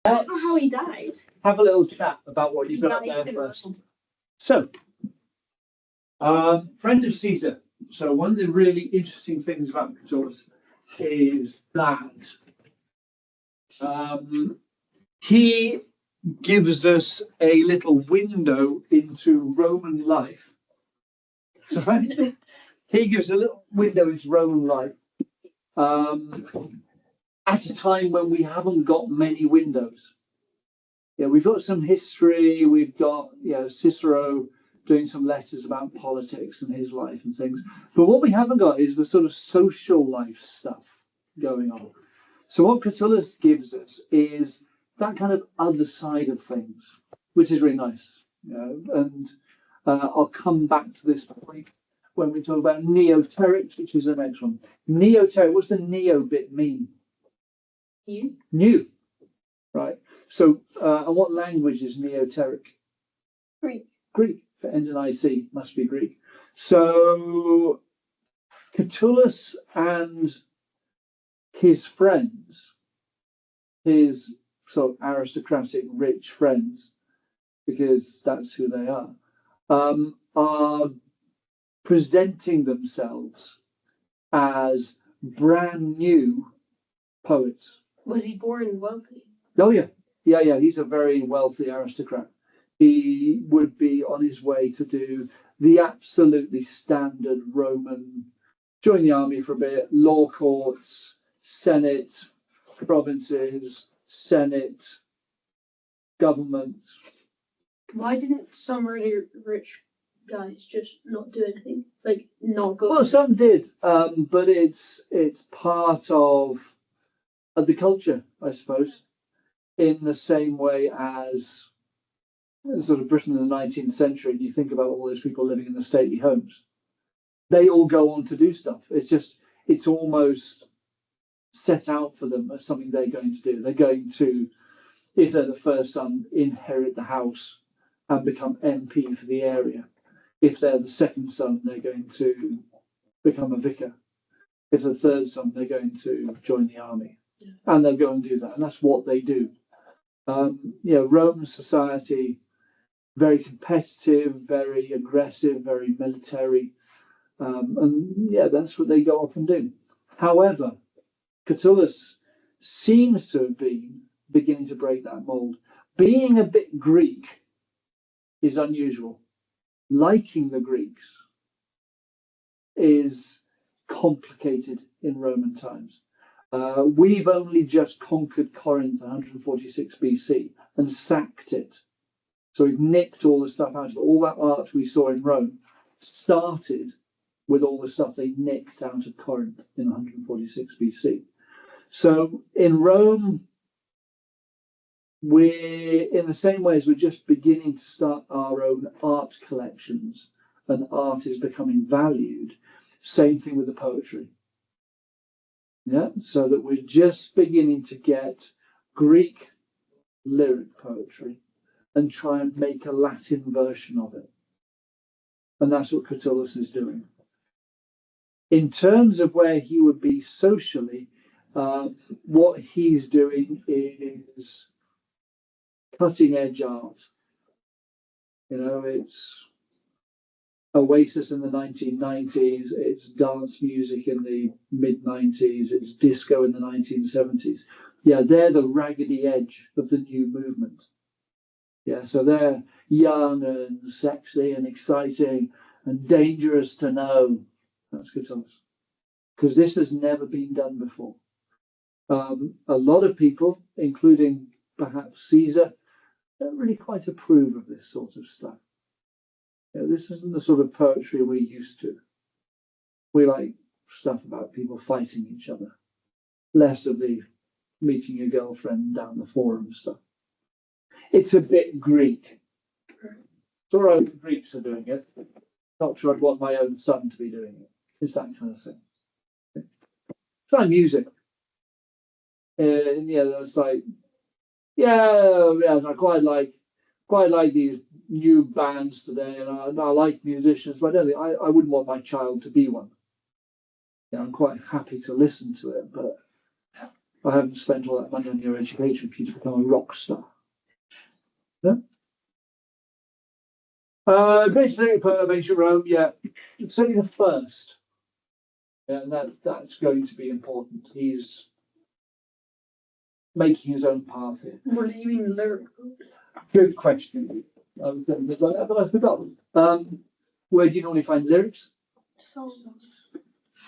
I don't know how he died. Have a little chat about what you've got up there first. So, friend of Caesar. So one of the really interesting things about Catullus is that he gives us a little window into Roman life. Right? He gives a little window into Roman life at a time when we haven't got many windows. Yeah, we've got some history. We've got Cicero doing some letters about politics and his life and things. But what we haven't got is the sort of social life stuff going on. So what Catullus gives us is that kind of other side of things, which is really nice. And I'll come back to this point when we talk about neoterics, which is the next one. Neoteric, what's the neo bit mean? New. Right. So, and what language is neoteric? Greek. Greek. If it ends in IC, must be Greek. So, Catullus and his friends, his sort of aristocratic, rich friends, because that's who they are presenting themselves as brand new poets. Was he born wealthy? Oh, yeah. Yeah. He's a very wealthy aristocrat. He would be on his way to do the absolutely standard Roman, join the army for a bit, law courts, Senate, provinces, Senate, government. Why didn't some really rich guys just not do anything? Like, not go? Well, some did, but it's part of the culture, I suppose, in the same way as sort of Britain in the 19th century. You think about all those people living in the stately homes. They all go on to do stuff. It's almost set out for them as something they're going to do. They're going to, if they're the first son, inherit the house and become MP for the area. If they're the second son, they're going to become a vicar. If they're the third son, they're going to join the army. And they'll go and do that. And that's what they do. Roman society, very competitive, very aggressive, very military. That's what they go off and do. However, Catullus seems to have been beginning to break that mold. Being a bit Greek is unusual. Liking the Greeks is complicated in Roman times. We've only just conquered Corinth 146 BC and sacked it. So we've nicked all the stuff out of it. All that art we saw in Rome started with all the stuff they nicked out of Corinth in 146 BC. So in Rome, we're in the same way as we're just beginning to start our own art collections and art is becoming valued. Same thing with the poetry. Yeah, so that we're just beginning to get Greek lyric poetry and try and make a Latin version of it. And that's what Catullus is doing. In terms of where he would be socially, what he's doing is cutting edge art. It's Oasis in the 1990s, it's dance music in the mid-90s, it's disco in the 1970s. Yeah, they're the raggedy edge of the new movement. Yeah, so they're young and sexy and exciting and dangerous to know. That's Catullus. Because this has never been done before. A lot of people, including perhaps Caesar, don't really quite approve of this sort of stuff. This isn't the sort of poetry we're used to. We like stuff about people fighting each other, less of the meeting your girlfriend down the forum stuff. It's a bit Greek. It's all right, the Greeks are doing it. Not sure I'd want my own son to be doing it. It's that kind of thing. It's like music. That's like, I quite like these new bands today, and I like musicians, but I don't think I wouldn't want my child to be one. I'm quite happy to listen to it, but I haven't spent all that money on your education for you to become a rock star. Yeah? Basically, of ancient Rome, yeah, it's certainly the first. Yeah, and that's going to be important. He's making his own path here. What do you mean lyric? Good question. But I've forgotten. Where do you normally find lyrics? Songs.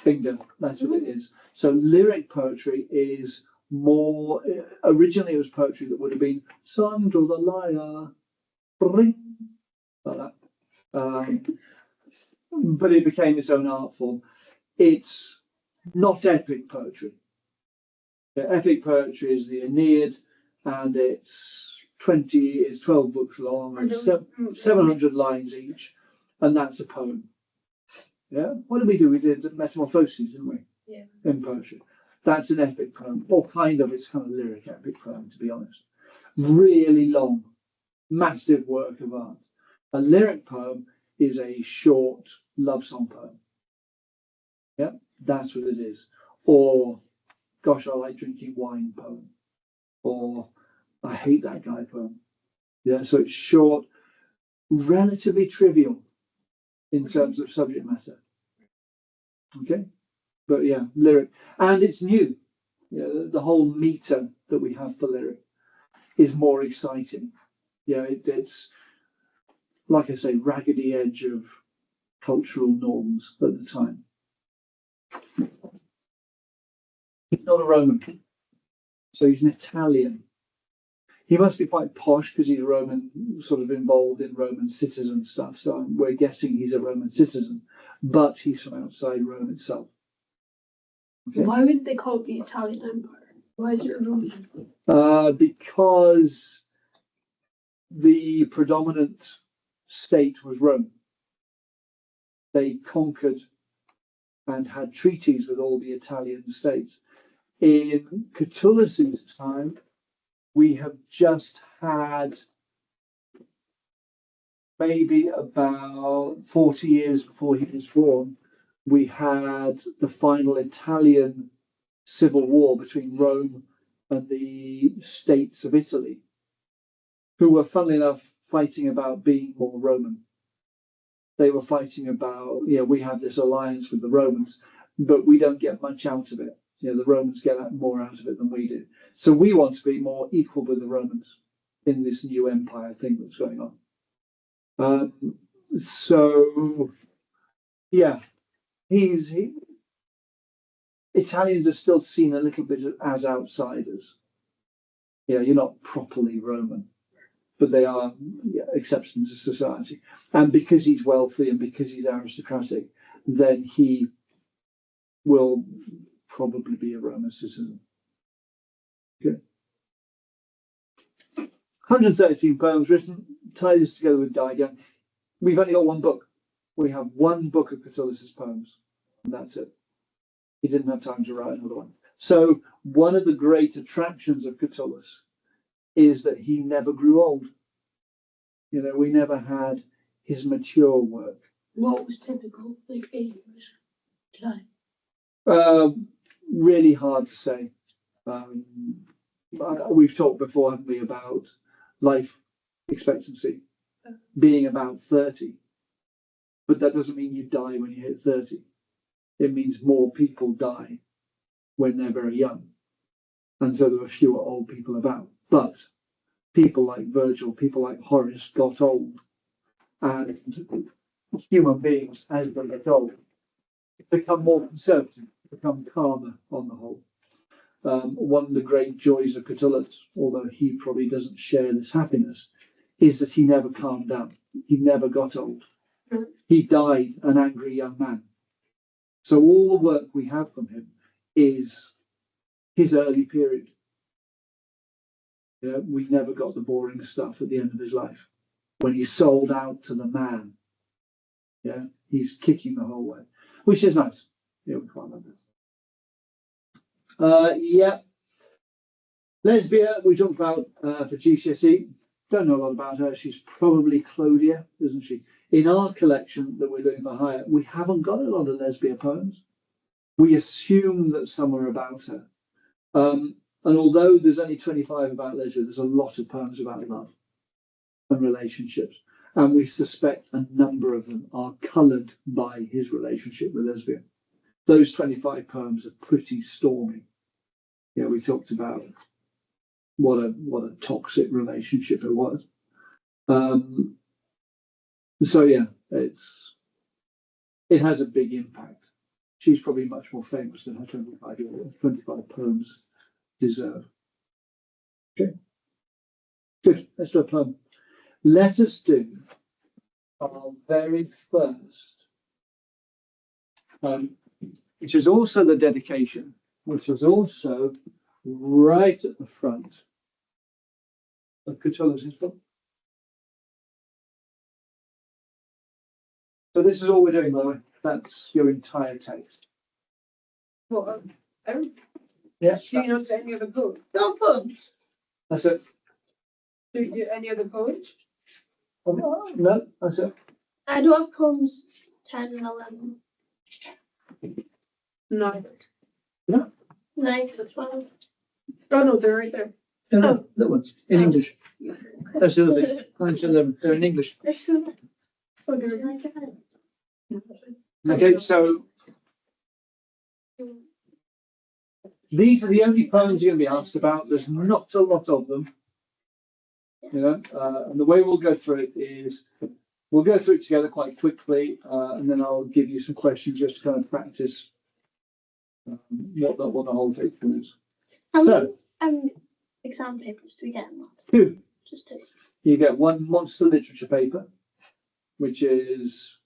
Bingo, that's what it is. So lyric poetry is more. Originally, it was poetry that would have been sung to the lyre, like that. But it became its own art form. It's not epic poetry. The epic poetry is the Aeneid, and it's 12 books long, and 700 lines each, and that's a poem. Yeah. What did we do? We did Metamorphoses, didn't we? Yeah. In poetry. That's an epic poem, or kind of. It's kind of lyric epic poem, to be honest. Really long, massive work of art. A lyric poem is a short love song poem. Yeah, that's what it is. Or, gosh, I like drinking wine poem. Or, I hate that guy poem. Yeah, so it's short, relatively trivial in terms of subject matter. Okay, but yeah, lyric, and it's new. Yeah, the whole meter that we have for lyric is more exciting. Yeah, it's like I say, raggedy edge of cultural norms at the time. He's not a Roman, so he's an Italian. He must be quite posh because he's Roman, sort of involved in Roman citizen stuff. So we're guessing he's a Roman citizen, but he's from outside Rome itself. Okay? Why wouldn't they call it the Italian Empire? Why is it Roman? Because the predominant state was Rome. They conquered and had treaties with all the Italian states. In Catullus's time, we have just had maybe about 40 years before he was born, we had the final Italian civil war between Rome and the states of Italy, who were, funnily enough, fighting about being more Roman. They were fighting about, we have this alliance with the Romans, but we don't get much out of it. The Romans get more out of it than we do. So we want to be more equal with the Romans in this new empire thing that's going on. Italians are still seen a little bit as outsiders. You're not properly Roman, but they are exceptions to society. And because he's wealthy and because he's aristocratic, then he will probably be a Roman citizen. Okay. 113 poems written, tie this together with Diagon. We've only got one book. We have one book of Catullus's poems, and that's it. He didn't have time to write another one. So one of the great attractions of Catullus is that he never grew old. We never had his mature work. What was typical, like age today? Really hard to say. We've talked before, haven't we, about life expectancy being about 30. But that doesn't mean you die when you hit 30. It means more people die when they're very young. And so there are fewer old people about. But people like Virgil, people like Horace got old. And human beings, as they get old, become more conservative, become calmer on the whole. One of the great joys of Catullus, although he probably doesn't share this happiness, is that he never calmed down. He never got old. He died an angry young man. So all the work we have from him is his early period. We never got the boring stuff at the end of his life. When he sold out to the man, he's kicking the whole way, which is nice. We quite like that. Lesbia, we talked about for GCSE. Don't know a lot about her. She's probably Clodia, isn't she? In our collection that we're doing for hire, we haven't got a lot of Lesbia poems. We assume that some are about her. And although there's only 25 about leisure, there's a lot of poems about love and relationships. And we suspect a number of them are coloured by his relationship with Lesbia. Those 25 poems are pretty stormy. Yeah, we talked about what a toxic relationship it was. So yeah, it has a big impact. She's probably much more famous than her 25 poems deserve. Okay, good. Let's do a poem. Let us do our very first, which is also the dedication, which is also right at the front of Catullus's book. So this is all we're doing, by the way. That's your entire text. What? Yeah. Do you not any other poems? No poems. That's it. Do you any other poems? No, that's it. I do have poems 10 and 11. No. 9 to 12. Oh no, they're right there. No, that one's in Oh. English. That's the other thing. 9 to 11. They're in English. They're so nice. Oh, Do they're you like it? Okay, so these are the only poems you're going to be asked about. There's not a lot of them. You know, and the way we'll go through it is we'll go through it together quite quickly, and then I'll give you some questions just to kind of practice what the whole thing is. How So, many exam papers do we get in that? 2. Just 2. You get 1 monster literature paper, which is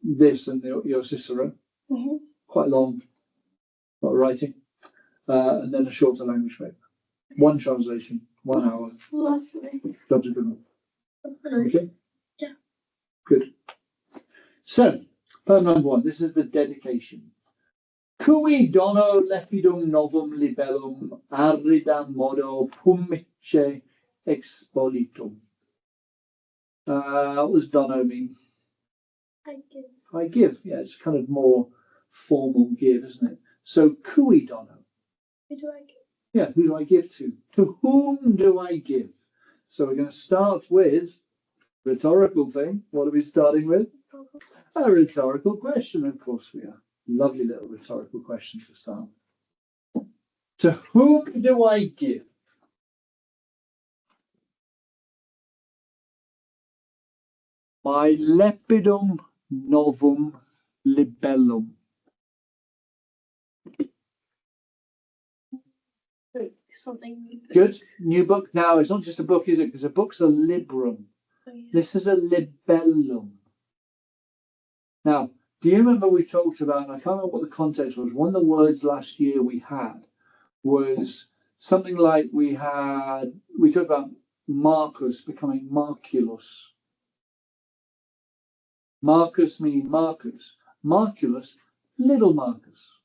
this and your Cicero, Mm-hmm. quite long, lot of writing, and then a shorter language paper. 1 translation, 1 hour. Lovely. Job's a good one. Lovely. Okay? Yeah. Good. So, poem number 1. This is the dedication. Cui dono lepidum novum libellum arridam modo pumice expolitum. What does dono mean? I give. I give. Yeah, it's kind of more formal give, isn't it? So, cui dono. Who do I give? Yeah, who do I give to? To whom do I give? So we're going to start with rhetorical thing. What are we starting with? A rhetorical question, of course we are. Lovely little rhetorical question to start. To whom do I give? My lepidum novum libellum. Something. Good. New book. Now, it's not just a book, is it? Because a book's a librum. Oh, yeah. This is a libellum. Now, do you remember we talked about, and I can't remember what the context was, one of the words last year we had was something like we talked about Marcus becoming Marculus. Marcus meaning Marcus. Marculus, little Marcus.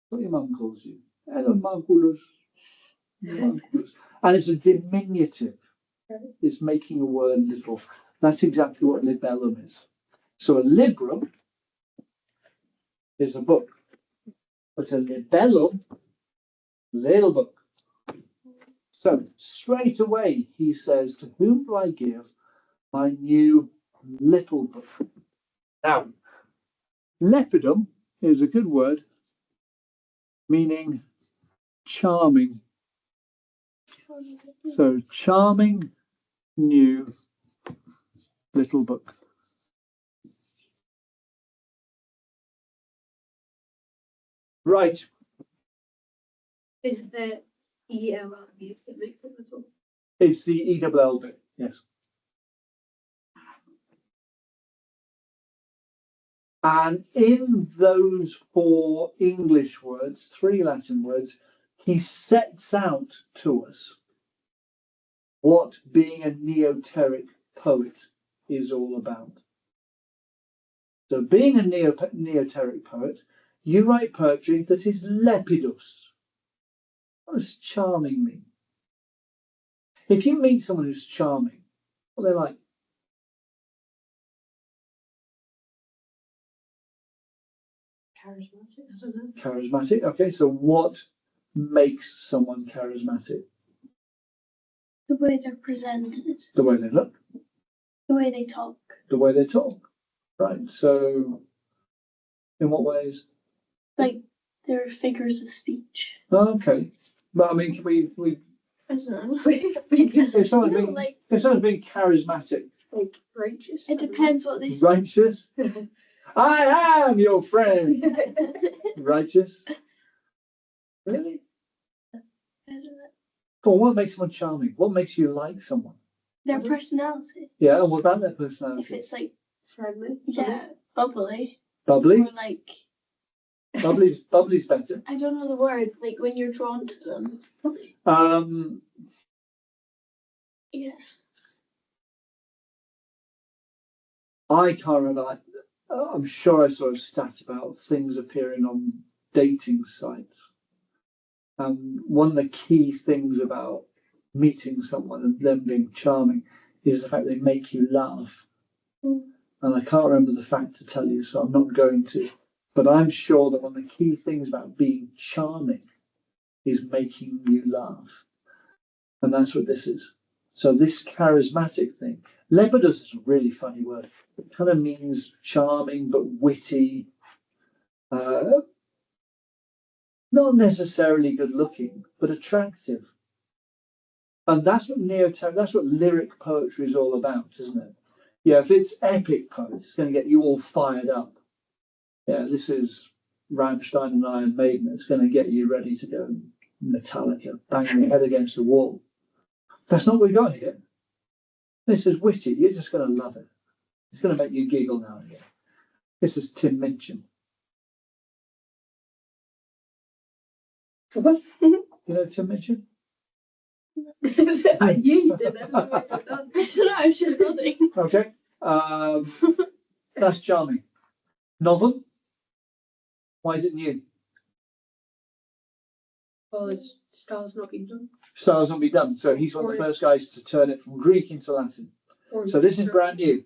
What your mum calls you. Hello, Marculus. Marculus. And it's a diminutive. It's making a word little. That's exactly what libellum is. So a librum is a book, but a libellum, little book. So straight away he says, to whom do I give my new little book? Now, lepidum is a good word, meaning charming. So charming new little book. Right. Is the ELL used that makes it little? It's the ELL bit, yes. And in those 4 English words, 3 Latin words, he sets out to us what being a neoteric poet is all about. So being a neoteric poet, you write poetry that is lepidus. What does charming mean? If you meet someone who's charming, what are they like? Charismatic, I don't know. Charismatic. Okay, so what makes someone charismatic? The way they're presented, The way they look, the way they talk. the way they talk. Right. So, in what ways? Like they're figures of speech. Okay. But I mean, can we I don't know. Figures if someone's no, being like if someone's being charismatic, Like righteous. it depends what they say. righteous, I am your friend. Righteous. Really? I don't know. Well, what makes someone charming? What makes you like someone? Their personality. Yeah, and what about their If personality? it's like Friendly. yeah, bubbly. Bubbly? Or like Bubbly's better. I don't know the word, like when you're drawn to them. Yeah. I can't remember. I'm sure I saw a stat about things appearing on dating sites. One of the key things about meeting someone and them being charming is the fact they make you laugh. Mm. And I can't remember the fact to tell you, so I'm not going to. But I'm sure that one of the key things about being charming is making you laugh. And that's what this is. So this charismatic thing, lepidus is a really funny word. It kind of means charming but witty, not necessarily good looking, but attractive. And that's what lyric poetry is all about, isn't it? Yeah, if it's epic poetry, it's going to get you all fired up. Yeah, this is Rammstein and Iron Maiden. It's going to get you ready to go Metallica, bang your head against the wall. That's not what we got here. This is witty. You're just going to love it. It's going to make you giggle now and again. This is Tim Minchin. What? You know Tim Minchin? I knew you did that. I don't know, I was just nodding. Okay. That's charming. Novel? Why is it new? Well, his style's not been done. Styles not be done. So he's one of the first guys to turn it from Greek into Latin. So this is brand new.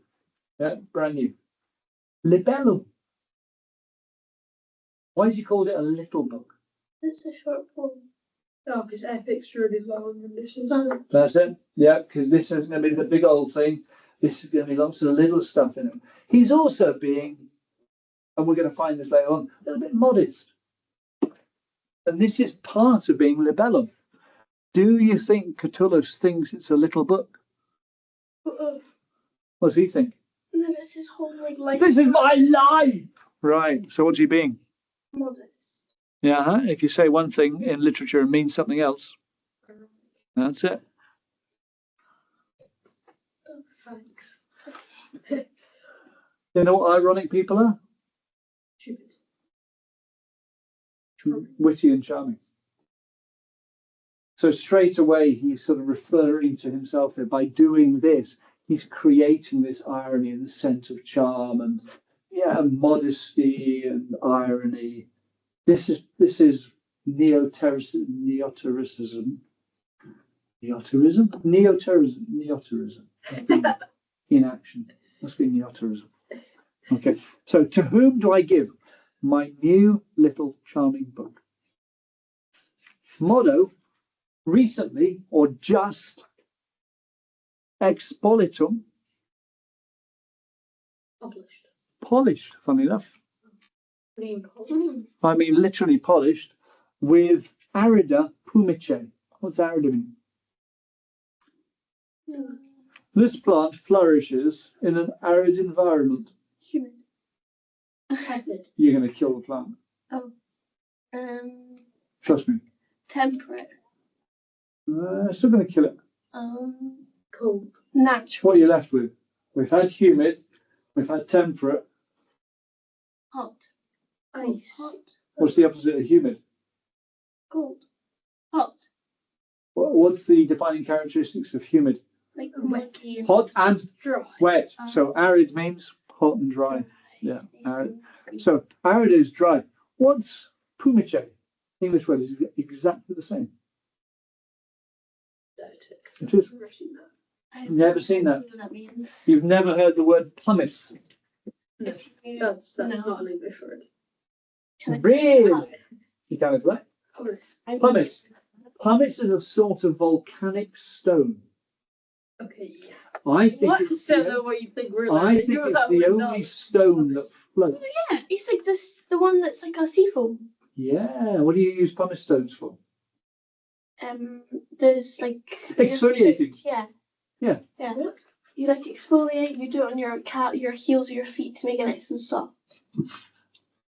Yeah, brand new. Libellum. Why has he called it a little book? It's a short poem. Oh, because epic's really long and this is. That's it. Yeah, because this is going to be the big old thing. This is going to be lots of little stuff in it. He's also being, and we're going to find this later on, a little bit modest. And this is part of being libellum. Do you think Catullus thinks it's a little book? What does he think? No, that's his whole like life. This is my life! Right, so what's he being? Modest. Yeah, if you say one thing in literature and means something else, that's it. Oh, thanks. You know what ironic people are? Stupid. Witty and charming. So straight away, he's sort of referring to himself here. By doing this, he's creating this irony and this sense of charm and modesty and irony. This is neoterism. In action. Must be neoterism. Okay. So to whom do I give my new little charming book? Motto, recently or just expolitum, Published. polished, funny enough. Name. I mean literally polished with arida pumice. What's arida mean? No. This plant flourishes in an arid environment. Humid. Tepid. You're going to kill the plant. Oh. Trust me. Temperate. Still going to kill it. Cold. Natural. What are you left with? We've had humid. We've had temperate. Hot. Ice. Hot. What's the opposite of humid? Cold. Hot. What's the defining characteristics of humid? Like Wet. murky and Hot and Dry. wet. So arid means hot and dry. Yeah, arid. So arid is dry. What's pumice? English word is exactly the same. It is. I've Never seen that. What that means. You've never heard the word pumice. If you, That's no. not an English word. Can I- Really? You can't explain. Pumice. Pumice. Pumice is a sort of volcanic stone. Okay, yeah. I think What? it's So the, know what you think we're I like. think You know it's that the we're only not. stone that floats. Yeah, it's like the one that's like a seafoam. Yeah. What do you use pumice stones for? There's like Exfoliating. Yeah. Yeah. Yeah. You like exfoliate. You do it on your heels or your feet to make it nice and soft.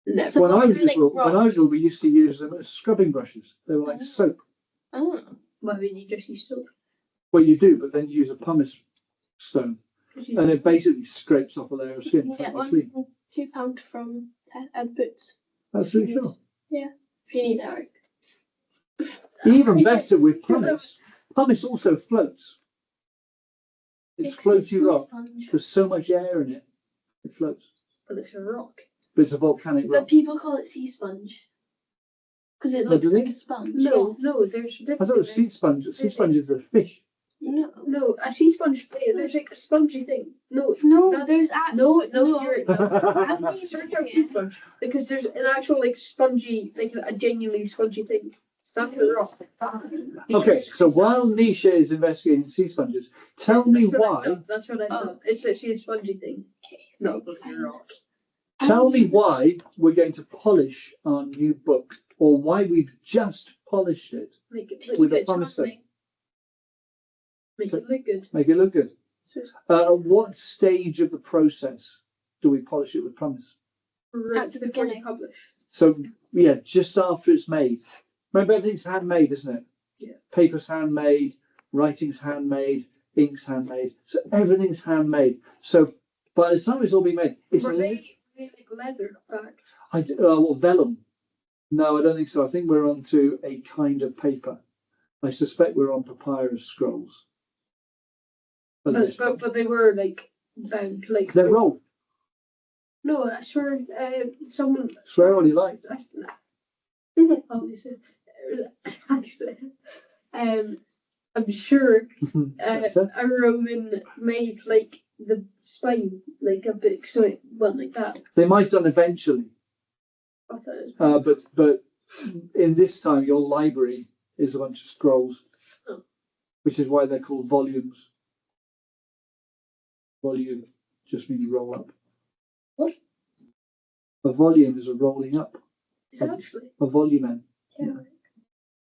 Never. So When I was volcanic little, rock. we used to use them as scrubbing brushes. They were like Oh. soap. Oh. Well, I mean, you just use soap. Well, you do, but then you use a pumice stone, Just use and soap. it basically scrapes off a layer of You skin. can get Totally clean. £2 from Boots. That's really sure. Yeah. If you need Eric. Even Is better with pumice. Pumice also floats. It's floaty rock. Sponge. There's so much air in it, it floats. But it's a rock. But it's a volcanic But rock. people call it sea sponge. Because it Oh, looks do they? like a sponge. No, no, there's I thought it was sea sponge. Sea sponge is a fish. Yeah. No, a sea sponge. There's like a spongy thing. No, No, there's actually you're I'm no. Search up sea sponge because there's an actual like spongy, like a genuinely spongy thing. Stuck to the rock. Okay, so while Nisha is investigating sea sponges, tell me why. That's what I thought. It's literally a spongy thing. Okay. Not looking a rock. Tell me why we're going to polish our new book, or why we've just polished it. Make it look With a good. pumice stone. Make it look good. Make it look good. At what stage of the process do we polish it with pumice? Right At the before you beginning. publish. So yeah, just after it's made. Remember, everything's handmade, isn't it? Yeah. Paper's handmade, writing's handmade, ink's handmade. So everything's handmade. So by the time it's all been made, it's Were they like leather back? vellum. No, I don't think so. I think we're onto a kind of paper. I suspect we're on papyrus scrolls. But they were like bound like. They're rolled. No, I swear. Someone. Swear all you like. Obviously, I swear. I'm sure a Roman made like the spine like a book, so it went like that. They might have done eventually, I thought it was but in this time, your library is a bunch of scrolls, which is why they're called volumes. Volume just means roll up. What? A volume is a rolling up. Is it actually? A volumen. Yeah.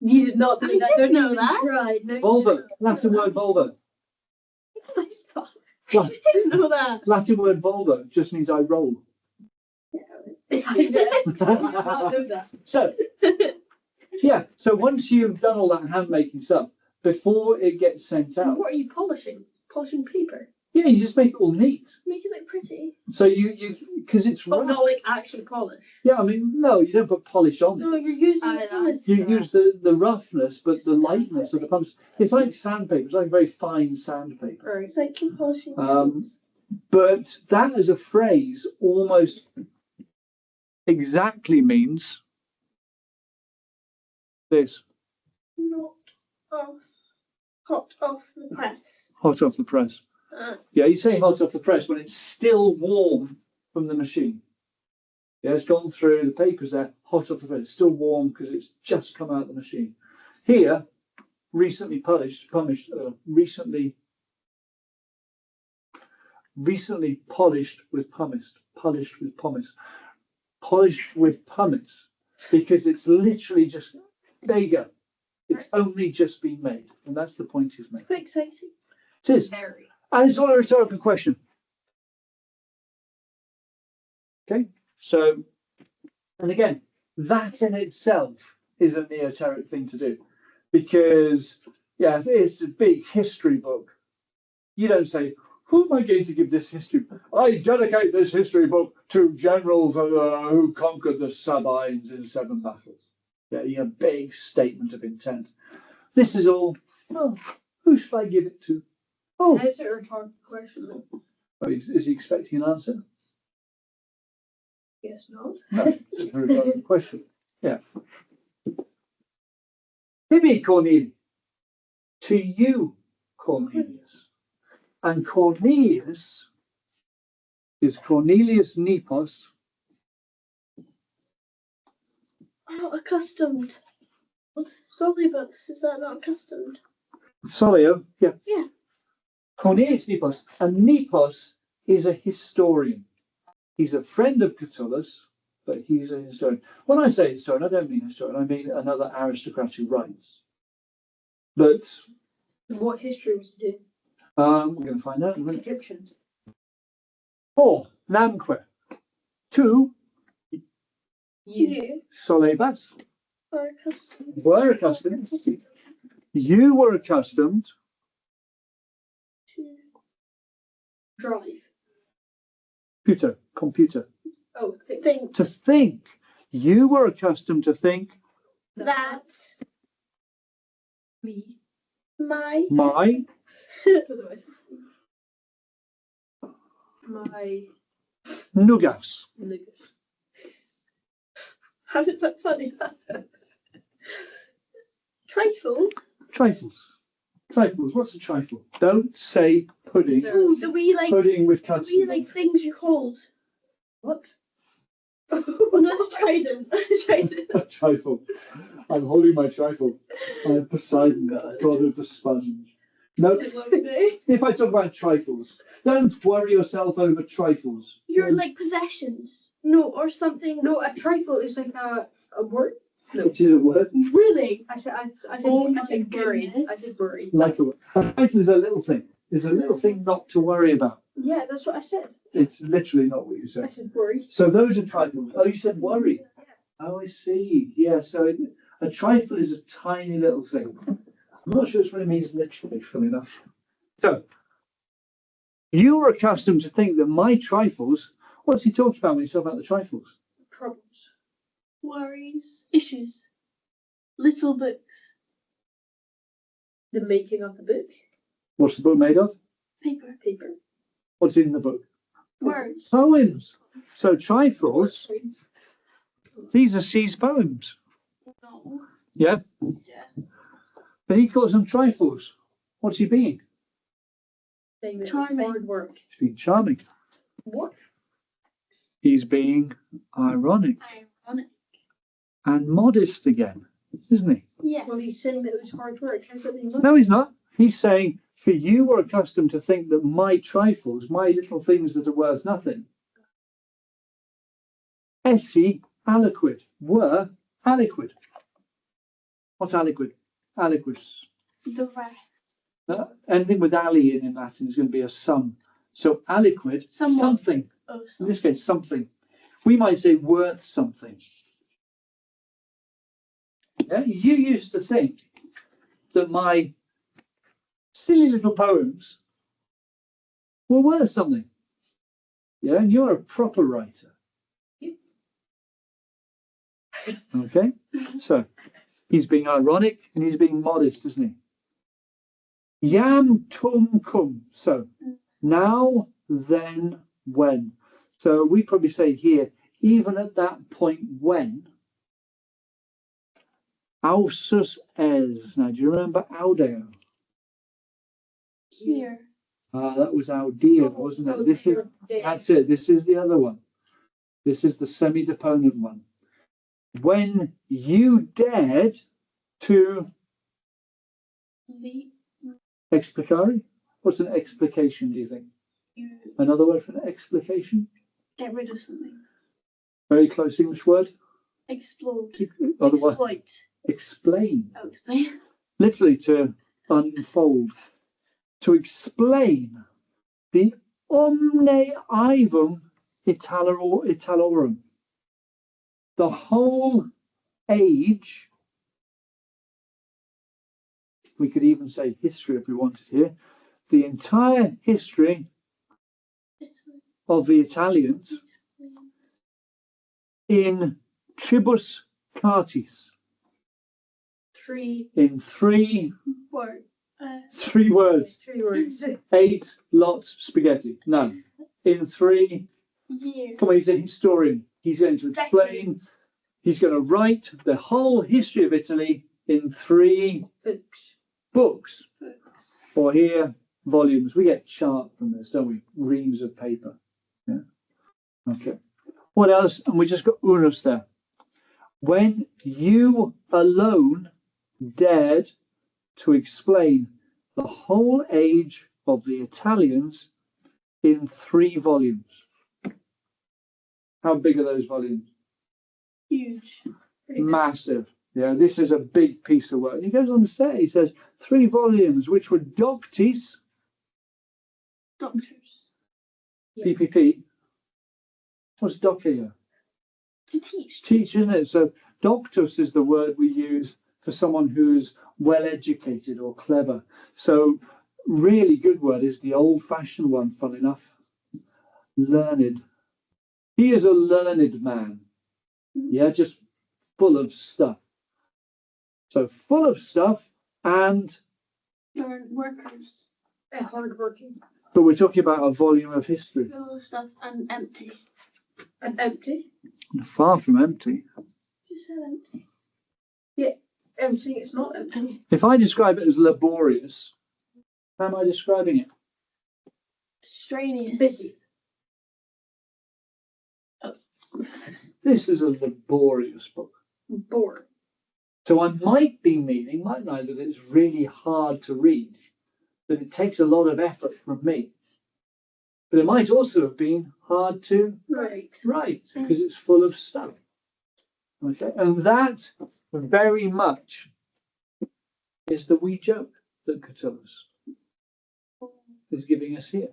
You did not do that. Don't know even that. try. No, Volvo. Latin word volvo. I didn't know that. Latin word volvo just means I roll. I did not know that. So, yeah. So once you've done all that handmaking stuff, before it gets sent And out, what are you polishing? Polishing paper? yeah, you just make it all neat. Make it look pretty. So you because it's But rough. not like actually polish. Yeah, I mean, no, you don't put polish on No, it. you're using I the know. pumice. You use the roughness, but the lightness of the pumps. It's like sandpaper. It's like very fine sandpaper. Right. It's like keep polishing. But that as a phrase almost exactly means this: Not off. Hot off the press. hot off the press. Yeah, you say hot off the press when it's still warm from the machine. Yeah, it's gone through, the paper's there, hot off the press, it's still warm because it's just come out of the machine. Here, recently polished, recently polished with pumice, polished with pumice, because it's literally just, there you go. It's only just been made, and that's the point he's It's making. quite exciting. It is. Very. And it's not a rhetorical question. Okay, so, and again, that in itself is a neoteric thing to do. Because, yeah, if it's a big history book, you don't say, who am I going to give this history book? I dedicate this history book to generals who conquered the Sabines in 7 battles. Yeah, you have a big statement of intent. This is all, oh, who should I give it to? Oh, How's it a rhetorical question though? oh, is he expecting an answer? Guess not. No, it's a rhetorical question. Yeah. Tibi Cornelius, to you, Cornelius. And Cornelius is Cornelius Nepos. Oh, accustomed. Storybooks, is that not accustomed? Solio, yeah. Yeah. Cornelius Nepos. And Nepos is a historian. He's a friend of Catullus, but he's a historian. When I say historian, I don't mean historian, I mean another aristocrat who writes. But What history was it in? we're going to find out in a minute. Egyptians. 4. Namque. 2. You Solebas. are accustomed. Were accustomed. You were accustomed. To Drive. Computer. Oh, think To think. You were accustomed to think. that Me. my My. My Nugas. niggas. how is that funny? Trifle. Trifles. Trifles. What's a trifle? Don't say pudding. So- Ooh, the wee like Pudding with the custard. wee like things you hold. What? Oh no, it's trident. Trident. A trifle. I'm holding my trifle. I'm Poseidon, god of the sponge. No, Long day. if I talk about trifles, don't worry yourself over trifles. Your like possessions. No, or something. No, a trifle is like a word. No. Which is a word. Really? I said Oh I my said worry. goodness. I said worry. Like a word. A trifle is a little thing. It's a little thing not to worry about. Yeah, that's what I said. It's literally not what you I said. said worry. So those are trifles. Oh, you said worry. Oh, I see. Yeah, so a trifle is a tiny little thing. I'm not sure it's what it means literally, funny enough. So, you were accustomed to think that my trifles, what's he talking about when he's talking about the trifles? Problems. Worries. Issues. Little books. The making of the book. What's the book made of? Paper. Paper. What's in the book? Words. Poems. So trifles, these are C's poems. No. Yeah? Yeah. But he calls them trifles. What's he being? Saying that it's Charming. hard work. He's being charming. What? He's being ironic Ironic. and modest again, isn't he? Yeah. Well, he's saying that it was hard work. How's that being No, he's not. He's saying, for you were accustomed to think that my trifles, my little things that are worth nothing, essi aliquid, were aliquid. What's aliquid? Aliquis. The rest. Anything with ali in Latin is going to be a sum. So aliquid, Somewhat. something. Oh, In sorry. this case, something. We might say worth something. Yeah? You used to think that my silly little poems were worth something. Yeah, and you're a proper writer. Okay? So he's being ironic and he's being modest, isn't he? Yam tum cum. So now, then, when. So we probably say here, even at that point when. Ausus es. Now, do you remember audeo? Here. That was audeo, wasn't it? This is, that's it. This is the other one. This is the semi-deponent one. When you dared to The explicare. What's an explication, do you think? you Another word for an explication? get rid of something. Very close English word. Explode. Other word. Exploit. Explain. Oh, explain. Literally to unfold. To explain the omne aevum Italorum. The whole age, we could even say history if we wanted here, the entire history of the Italians in tribus cartis, Three in three Word. words, 3 words. 8 lots spaghetti. No, in 3. Year. Come on, he's a historian. He's going to explain. Decades. He's going to write the whole history of Italy in 3 Books. books, Books. or here volumes. We get chart from this, don't we? Reams of paper. Yeah. Okay. What else? And we just got unus there. When you alone dared to explain the whole age of the Italians in 3 volumes. How big are those volumes? Huge. Massive. Yeah, this is a big piece of work. And he goes on to say, he says, 3 volumes, which were doctis, Doctors. PPP. What's doc here? To teach. Teach, isn't it? So doctus is the word we use for someone who's well educated or clever. So really good word is the old-fashioned one, fun enough. Learned. He is a learned man. Yeah, just full of stuff. So full of stuff and Workers. Hard working. but we're talking about a volume of history. Full of stuff and empty. And empty. Far from empty. You said empty. Empty, it's not empty. If I describe it as laborious, how am I describing it? Strenuous. Busy. This is a laborious book. Bored. So I might be meaning, mightn't I, that it's really hard to read, that it takes a lot of effort from me. But it might also have been hard to write because it's full of stuff. Okay, and that very much is the wee joke that Catullus is giving us here.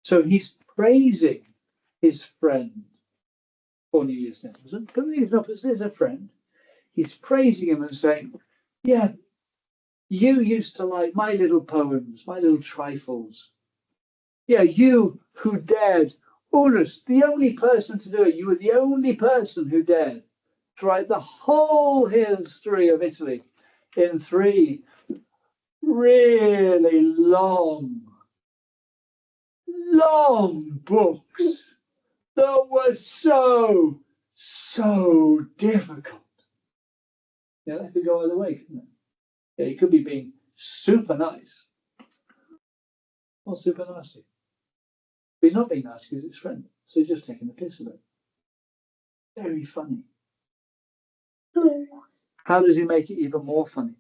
So he's praising his friend Cornelius Nicholson. Cornelius Nicholson is a friend. He's praising him and saying, yeah, you used to like my little poems, my little trifles. Yeah, you who dared, Urus, the only person to do it, you were the only person who dared to write the whole history of Italy in 3 really long books that were so difficult. Yeah, that could go either way, couldn't it? Yeah, he could be being super nice or super nasty. But he's not being nice because it's friend, so he's just taking the piss of it. Very funny. How does he make it even more funny?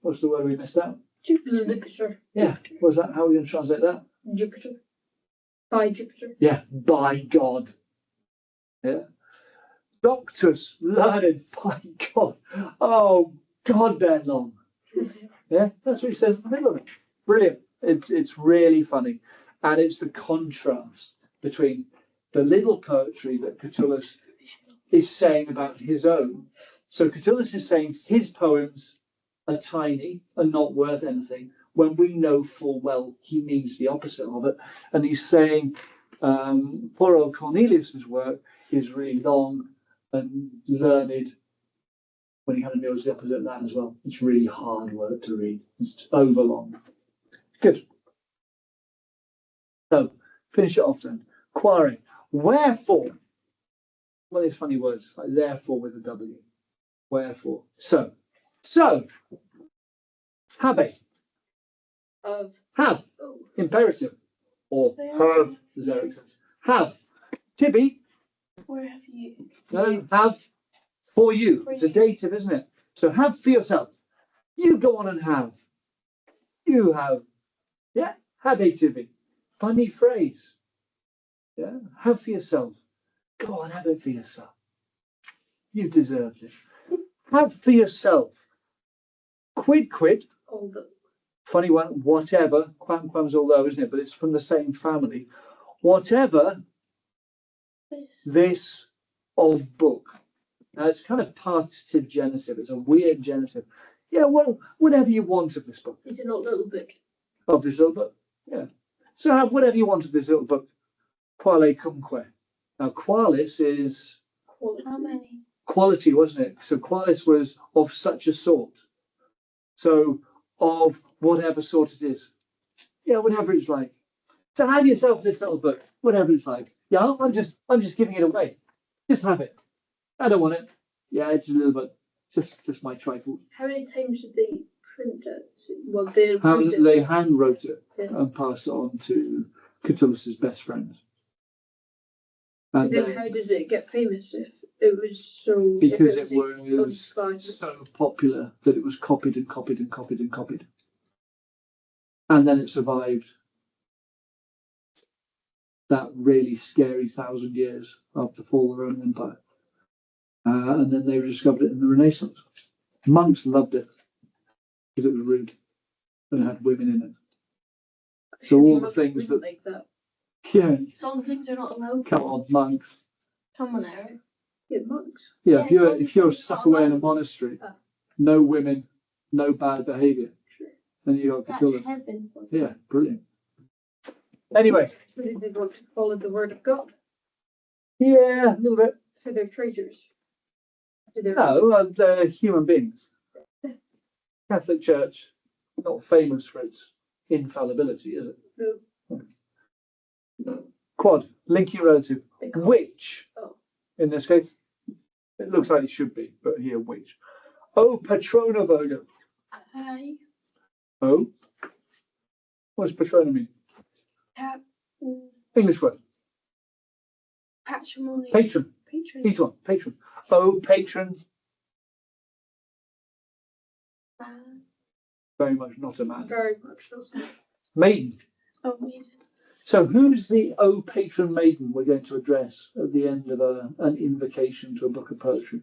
What's the word we missed out? Jupiter. Yeah, what's that? How are we going to translate that? Jupiter. By Jupiter. Yeah, by God. Yeah. Doctors, learned, by God. Oh, God, they're long. Yeah, that's what he says in the middle of it. Brilliant. It's really funny. And it's the contrast between the little poetry that Catullus is saying about his own. So Catullus is saying his poems are tiny and not worth anything, when we know full well he means the opposite of it. And he's saying poor old Cornelius's work is really long and learned, when he kind of knows the opposite of that as well. It's really hard work to read. It's overlong. Good. So, finish it off then. Quare. Wherefore. Well, these funny words, like therefore with a W. Wherefore. So. Habe. Have. Imperative. Or have, as Eric says. Have. Tibby. Where have you? No, have for you. It's a dative, isn't it? So have for yourself. You go on and have. You have. Yeah, have a Tibby. Funny phrase. Yeah, have for yourself. Go on, have it for yourself. You deserved it. Have for yourself. Quid. Although. Funny one, whatever. Quam's although, isn't it? But it's from the same family. Whatever this of book. Now it's kind of partitive genitive. It's a weird genitive. Yeah, well, whatever you want of this book. Is it not little book? Of this little book. Yeah. So have whatever you want of this little book. Quale cumque. Now qualis is How many? quality, wasn't it? So qualis was of such a sort. So of whatever sort it is. Yeah, whatever it's like. So have yourself this little book, whatever it's like. Yeah, I'm just giving it away. Just have it. I don't want it. Yeah, it's a little bit just my trifle. How many times did they print it? Well, they How print it. they hand wrote it Yeah. and passed it on to Catullus's best friend. And Then how does it get famous if it was so because if it was undefined. so popular that it was copied and copied and copied and copied. And then it survived that really scary 1,000 years after the fall of the Roman Empire. And then they rediscovered it in the Renaissance. Monks loved it because it was rude and it had women in it. So all the things that, like that. yeah, Some things are not allowed. come on, monks. Come on, Eric. Yeah, monks. Yeah, Yeah, if you're it's stuck not away in a allowed. monastery, no women, no bad behaviour, then you got That's Catullus. heaven. Yeah, brilliant. Anyway, Really did want to follow the word of God. yeah, a little bit. So they're traitors. No, they're human beings. Catholic Church, not famous for its infallibility, is it? No. Quad, linking relative. Because- Which, Oh. in this case, it looks like it should be, but here, which. Oh, Patrona Virgo. Hi. Oh? What does Patrona mean? English word. Patrimony. Patron. Patron. Each one. Patron. Oh, patron. Very much not a man. Very much so. Maiden. Oh, amazing. So who's the O patron maiden we're going to address at the end of an invocation to a book of poetry?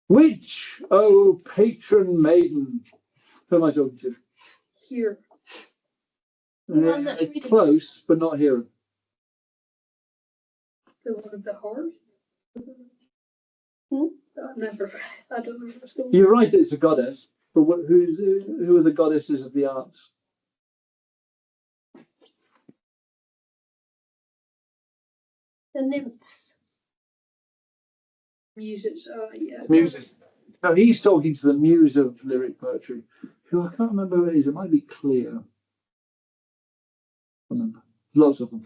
Which O patron maiden? Who am I talking to? Here. The one that's reading. Close, but not here. The one of the horse. Hmm? I don't know what's going on. You're right, it's a goddess, but who are the goddesses of the arts? The nymphs. Muses. Yeah. Muses. No, he's talking to the muse of lyric poetry, who I can't remember who it is. It might be Clear. I remember. Lots of them.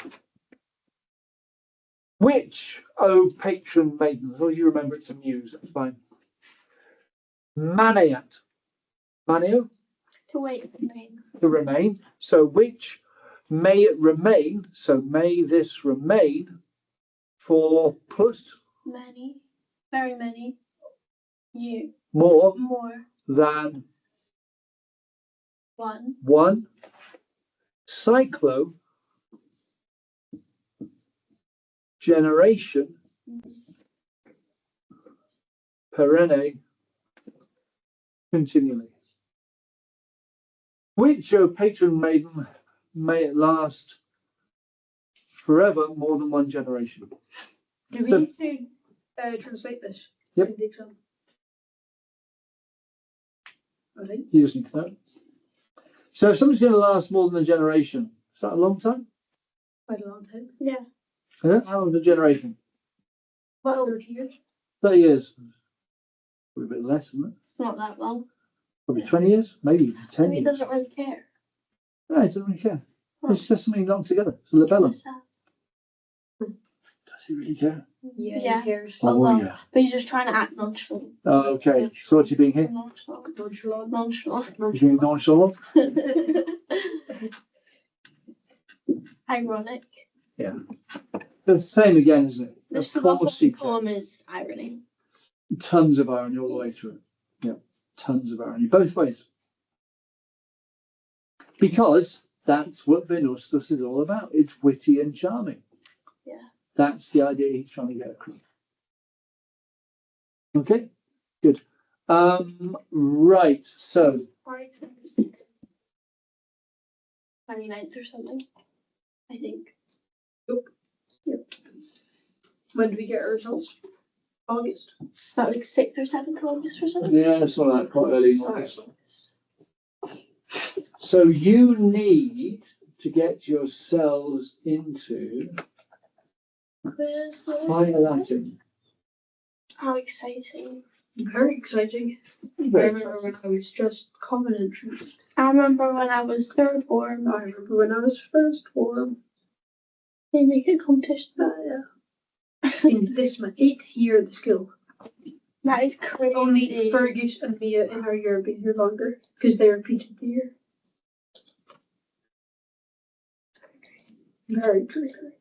Which, O patron maiden, as long as you remember it's a muse, that's fine. Maneat. Maneo, To wait and remain. to remain. So which may it remain, so may this remain for plus Many. Very many. You. more More. than One. one. Cyclo generation perenne continually. Which, O patron maiden, may it last forever more than one generation. Do we So- need to translate this? Yep. In the exam? I think. You just need to know. So if something's going to last more than a generation, is that a long time? Quite a long time. Yeah. Yeah? How long is a generation? Well, 30 years. 30 years. Probably a bit less, isn't it? not that long. Probably 20 years, maybe even 10 He years. doesn't really care. No, it doesn't really care. Oh. It's just something long together. It's a labellum. It's sad. Does he really care? Yeah. Yeah. He cares. A lot. yeah. But he's just trying to act nonchalant. Oh, okay. So what's he being here? Nonchalant. Nonchalant. Nonchalant. He's being nonchalant? Ironic. Yeah. It's the same again, isn't it? This Of course he poem cares. is irony. Tons of irony all the way through. Yeah. Tons of irony. Both ways. Because that's what Venustus is all about. It's witty and charming. Yeah. That's the idea he's trying to get across. Okay, good. Right, so 29th or something. I think. When do we get our results? August. It's about like 6th or 7th of August or something. yeah, it's not that quite early in Sorry. August. So you need to get yourselves into Quiz. higher Latin. How exciting. Very exciting. I remember when I was just common entrance. I remember when I was third form. I remember when I was first form. They make a competition. In this my 8th year of the school. That is crazy. Only Fergus and Mia in our year have been here longer because they repeated the year. Very, very, very.